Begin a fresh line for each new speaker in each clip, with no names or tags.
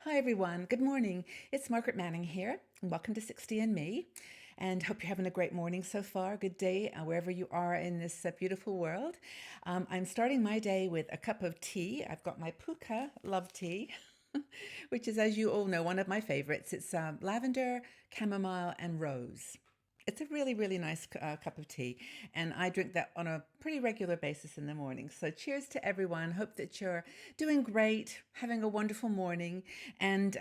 Hi, everyone. Good morning. It's Margaret Manning here, and welcome to 60 and Me. And hope you're having a great morning so far. Good day, wherever you are in this beautiful world. I'm starting my day with a cup of tea. I've got my Puka Love Tea, which is, as you all know, one of my favorites. It's lavender, chamomile, and rose. It's a really, really nice cup of tea, and I drink that on a pretty regular basis in the morning. So, cheers to everyone. Hope that you're doing great, having a wonderful morning, and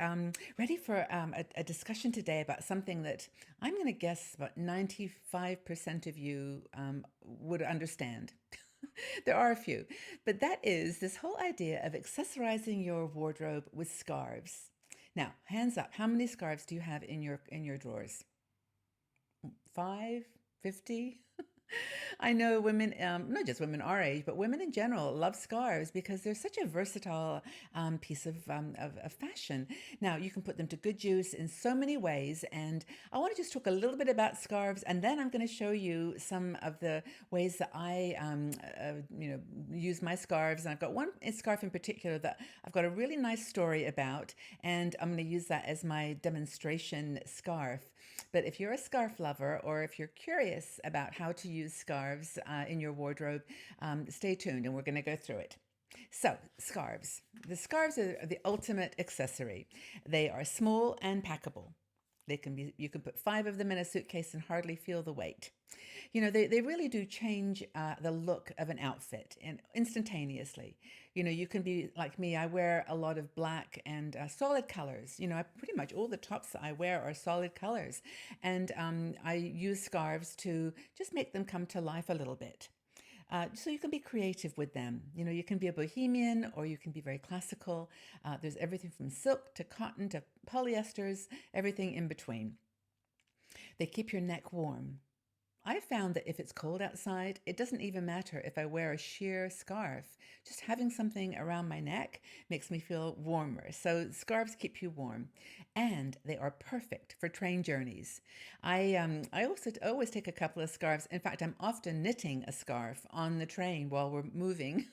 ready for a discussion today about something that I'm going to guess about 95% of you would understand. There are a few, but that is this whole idea of accessorizing your wardrobe with scarves. Now, hands up, how many scarves do you have in your drawers? 5, 50? I know women, not just women our age, but women in general love scarves because they're such a versatile piece of fashion. Now, you can put them to good use in so many ways. And I want to just talk a little bit about scarves, and then I'm going to show you some of the ways that I, use my scarves. And I've got one scarf in particular that I've got a really nice story about, and I'm going to use that as my demonstration scarf. But if you're a scarf lover, or if you're curious about how to use scarves in your wardrobe, stay tuned and we're going to go through it. So, scarves. The scarves are the ultimate accessory. They are small and packable. You can put 5 of them in a suitcase and hardly feel the weight. They really do change the look of an outfit and instantaneously. You can be like me. I wear a lot of black and solid colors. I pretty much all the tops that I wear are solid colors. And I use scarves to just make them come to life a little bit. So you can be creative with them. You can be a bohemian or you can be very classical. There's everything from silk to cotton to polyesters, everything in between. They keep your neck warm. I found that if it's cold outside, it doesn't even matter if I wear a sheer scarf. Just having something around my neck makes me feel warmer. So scarves keep you warm, and they are perfect for train journeys. I also always take a couple of scarves. In fact, I'm often knitting a scarf on the train while we're moving,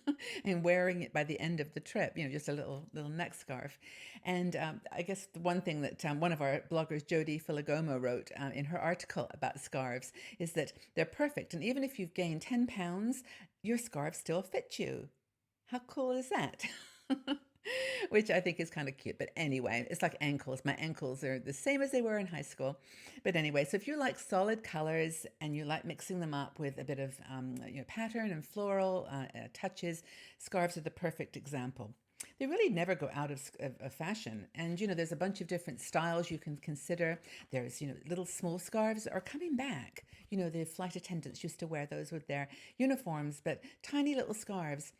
and wearing it by the end of the trip. Just a little neck scarf. And I guess the one thing that one of our bloggers, Jodie Filigomo, wrote in her article about scarves is that they're perfect. And even if you've gained 10 pounds, your scarf still fits you. How cool is that? Which I think is kind of cute. But anyway, it's like ankles. My ankles are the same as they were in high school. But anyway, so if you like solid colors and you like mixing them up with a bit of pattern and floral touches, scarves are the perfect example. They really never go out of fashion. And, there's a bunch of different styles you can consider. There's, little small scarves are coming back. The flight attendants used to wear those with their uniforms, but tiny little scarves.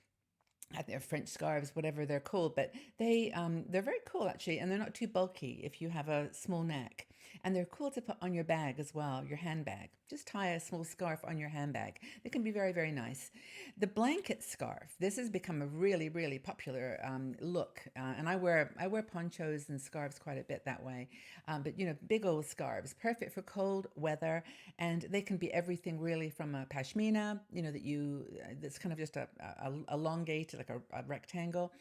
They're French scarves, whatever they're called, but they're very cool actually, and they're not too bulky if you have a small neck. And they're cool to put on your bag as well, your handbag. Just tie a small scarf on your handbag. They can be very, very nice. The blanket scarf. This has become a really, really popular look, and I wear ponchos and scarves quite a bit that way. But big old scarves, perfect for cold weather, and they can be everything really from a pashmina, that's kind of just a elongated like a rectangle,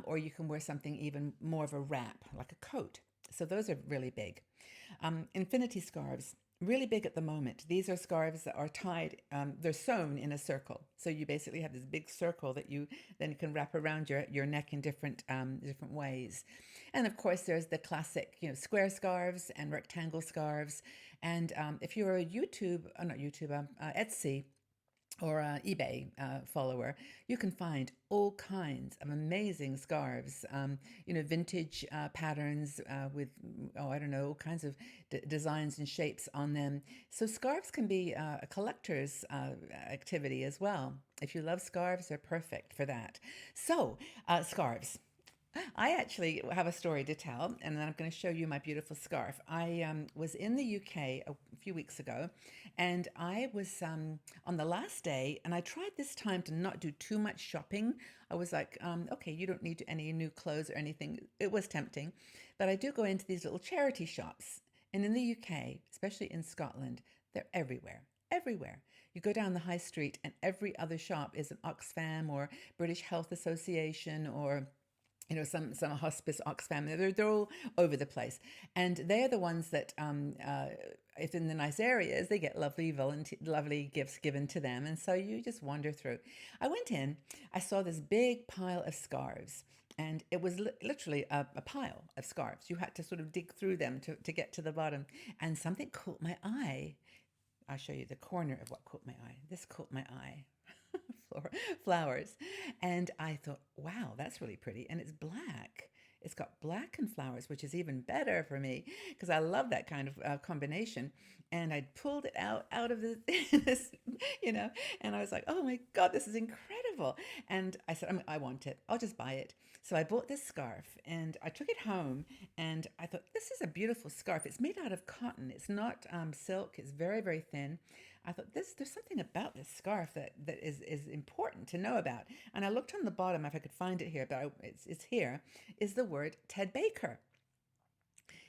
or you can wear something even more of a wrap, like a coat. So those are really big. Infinity scarves, really big at the moment. These are scarves that are tied, they're sewn in a circle. So you basically have this big circle that you then can wrap around your neck in different ways. And of course, there's the classic, square scarves and rectangle scarves. And if you're a not YouTube, Etsy or eBay follower, you can find all kinds of amazing scarves, vintage patterns with, I don't know, all kinds of designs and shapes on them. So scarves can be a collector's activity as well. If you love scarves, they're perfect for that. So, scarves. I actually have a story to tell, and then I'm going to show you my beautiful scarf. I was in the UK a few weeks ago, and I was on the last day, and I tried this time to not do too much shopping. I was like, okay, you don't need any new clothes or anything. It was tempting, but I do go into these little charity shops. And in the UK, especially in Scotland, they're everywhere. Everywhere. You go down the high street, and every other shop is an Oxfam or British Health Association or some hospice Oxfam. They're all over the place, and they're the ones that if in the nice areas they get lovely gifts given to them, and so you just wander through. I went in, I saw this big pile of scarves. And it was literally a pile of scarves. You had to sort of dig through them to get to the bottom. And something caught my eye. I'll show you the corner of what caught my eye. This caught my eye. Flowers. And I thought, wow, that's really pretty. And it's black. It's got black and flowers, which is even better for me because I love that kind of combination. And I pulled it out of this, and I was like, oh my God, this is incredible. And I said, I want it. I'll just buy it. So I bought this scarf and I took it home and I thought, this is a beautiful scarf. It's made out of cotton. It's not silk. It's very, very thin. I thought there's something about this scarf that is important to know about. And I looked on the bottom, if I could find it here, but it's here, is the word Ted Baker.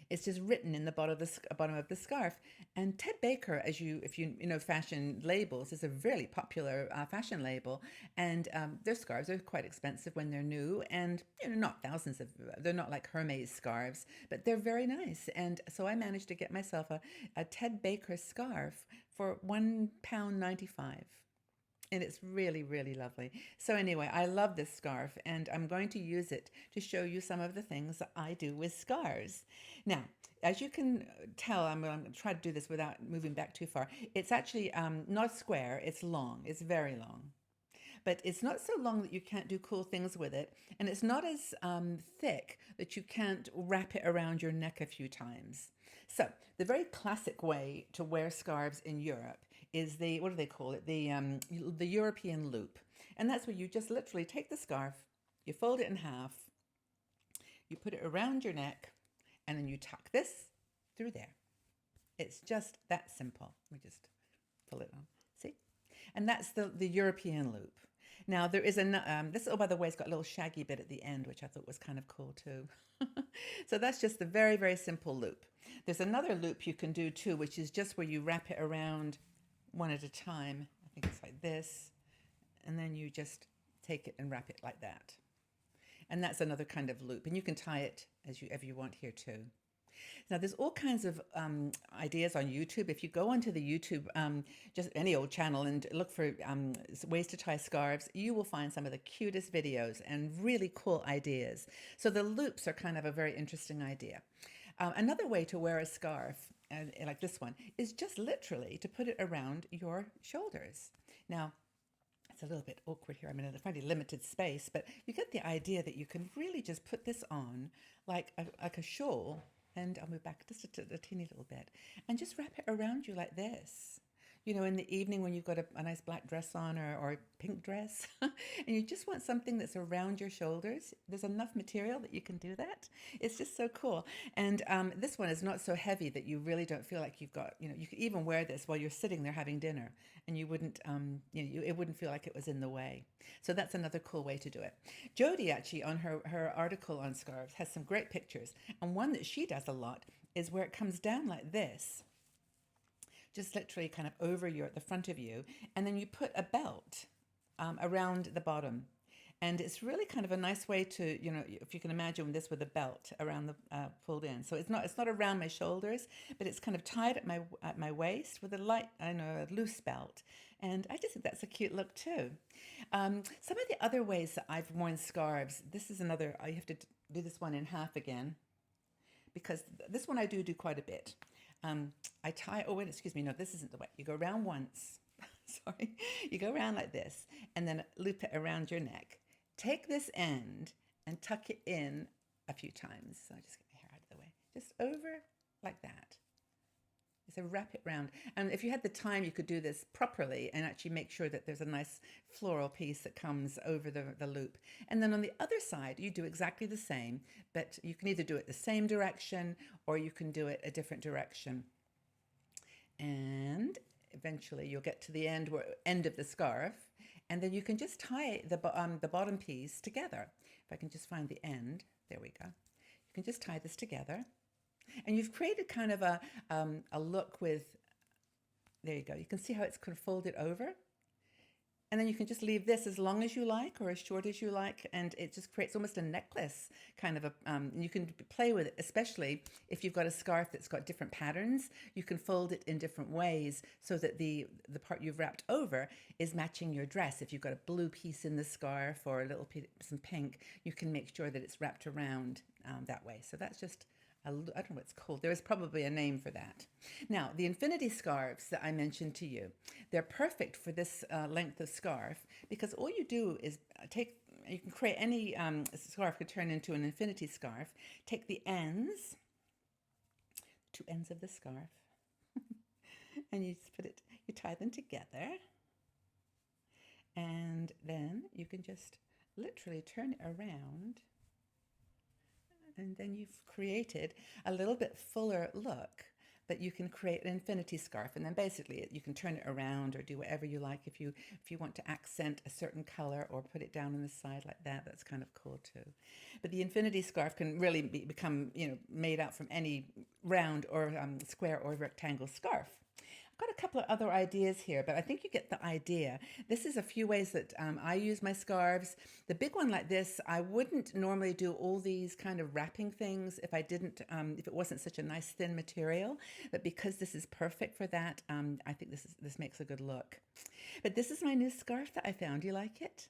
It's just written in the bottom of the scarf. And Ted Baker, if you know fashion labels, is a really popular fashion label. And their scarves are quite expensive when they're new, and not thousands of. They're not like Hermes scarves, but they're very nice. And so I managed to get myself a Ted Baker scarf for £1.95. And it's really, really lovely. So anyway, I love this scarf, and I'm going to use it to show you some of the things that I do with scarves. Now, as you can tell, I'm going to try to do this without moving back too far. It's actually not square, it's long. It's very long. But it's not so long that you can't do cool things with it. And it's not as thick that you can't wrap it around your neck a few times. So the very classic way to wear scarves in Europe is what do they call it? The European loop. And that's where you just literally take the scarf, you fold it in half, you put it around your neck, and then you tuck this through there. It's just that simple. We just pull it on. See? And that's the European loop. Now there is this, oh, by the way, it's got a little shaggy bit at the end, which I thought was kind of cool too. So that's just the very, very simple loop. There's another loop you can do too, which is just where you wrap it around one at a time. I think it's like this. And then you just take it and wrap it like that. And that's another kind of loop. And you can tie it as you ever you want here too. Now, there's all kinds of ideas on YouTube. If you go onto the YouTube, just any old channel, and look for ways to tie scarves, you will find some of the cutest videos and really cool ideas. So the loops are kind of a very interesting idea. Another way to wear a scarf, like this one, is just literally to put it around your shoulders. Now, it's a little bit awkward here. I'm in a fairly limited space, but you get the idea that you can really just put this on like a shawl. And I'll move back just a teeny little bit and just wrap it around you like this. In the evening when you've got a nice black dress on or a pink dress and you just want something that's around your shoulders, there's enough material that you can do that. It's just so cool. And this one is not so heavy that you really don't feel like you've got, you could even wear this while you're sitting there having dinner and you wouldn't, it wouldn't feel like it was in the way. So that's another cool way to do it. Jodie actually on her article on scarves has some great pictures. And one that she does a lot is where it comes down like this, just literally kind of over the front of you, and then you put a belt around the bottom. And it's really kind of a nice way to, if you can imagine this with a belt around pulled in. So it's not around my shoulders, but it's kind of tied at my waist with a loose belt. And I just think that's a cute look too. Some of the other ways that I've worn scarves, this is another, I have to do this one in half again, because this one I do quite a bit. I tie, excuse me, no, this isn't the way. You go around once, sorry. You go around like this and then loop it around your neck. Take this end and tuck it in a few times. So I just get my hair out of the way. Just over like that. So wrap it round. And if you had the time, you could do this properly and actually make sure that there's a nice floral piece that comes over the loop. And then on the other side, you do exactly the same, but you can either do it the same direction or you can do it a different direction. And eventually you'll get to the end of the scarf, and then you can just tie the bottom piece together. If I can just find the end, there we go. You can just tie this together. And you've created kind of a look with, there you go. You can see how it's kind of folded over. And then you can just leave this as long as you like or as short as you like, and it just creates almost a necklace kind of a. You can play with it, especially if you've got a scarf that's got different patterns. You can fold it in different ways so that the part you've wrapped over is matching your dress. If you've got a blue piece in the scarf or a little piece, some pink, you can make sure that it's wrapped around that way. So that's just I don't know what it's called. There is probably a name for that. Now, the infinity scarves that I mentioned to you, they're perfect for this length of scarf because all you do is you can create any scarf could turn into an infinity scarf. Take the ends, two ends of the scarf, and you just you tie them together, and then you can just literally turn it around, and then you've created a little bit fuller look. But you can create an infinity scarf, and then basically you can turn it around or do whatever you like. If you want to accent a certain color or put it down on the side like that, that's kind of cool too. But the infinity scarf can really become made out from any round or square or rectangle scarf. I've got a couple of other ideas here, but I think you get the idea. This is a few ways that I use my scarves. The big one like this, I wouldn't normally do all these kind of wrapping things if if it wasn't such a nice thin material. But because this is perfect for that, I think this makes a good look. But this is my new scarf that I found. Do you like it?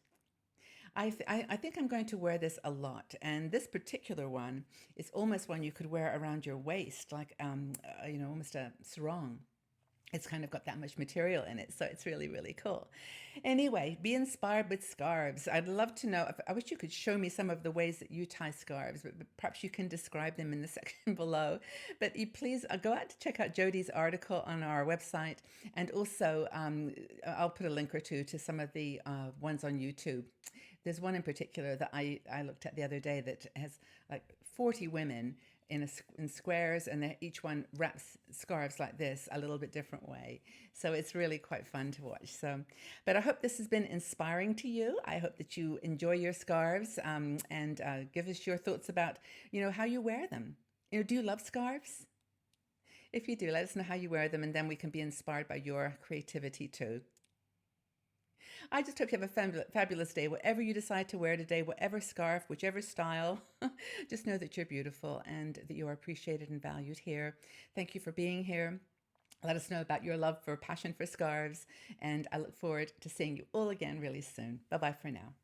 I think I'm going to wear this a lot, and this particular one is almost one you could wear around your waist, like almost a sarong. It's kind of got that much material in it, so it's really, really cool. Anyway, be inspired with scarves. I'd love to know. I wish you could show me some of the ways that you tie scarves, but perhaps you can describe them in the section below. But you please go out to check out Jodie's article on our website, and also I'll put a link or two to some of the ones on YouTube. There's one in particular that I looked at the other day that has like 40 women in squares, and each one wraps scarves like this a little bit different way. So it's really quite fun to watch. But I hope this has been inspiring to you. I hope that you enjoy your scarves and give us your thoughts about how you wear them. Do you love scarves? If you do, let us know how you wear them, and then we can be inspired by your creativity too. I just hope you have a fabulous day. Whatever you decide to wear today, whatever scarf, whichever style, just know that you're beautiful and that you are appreciated and valued here. Thank you for being here. Let us know about your love for passion for scarves, and I look forward to seeing you all again really soon. Bye-bye for now.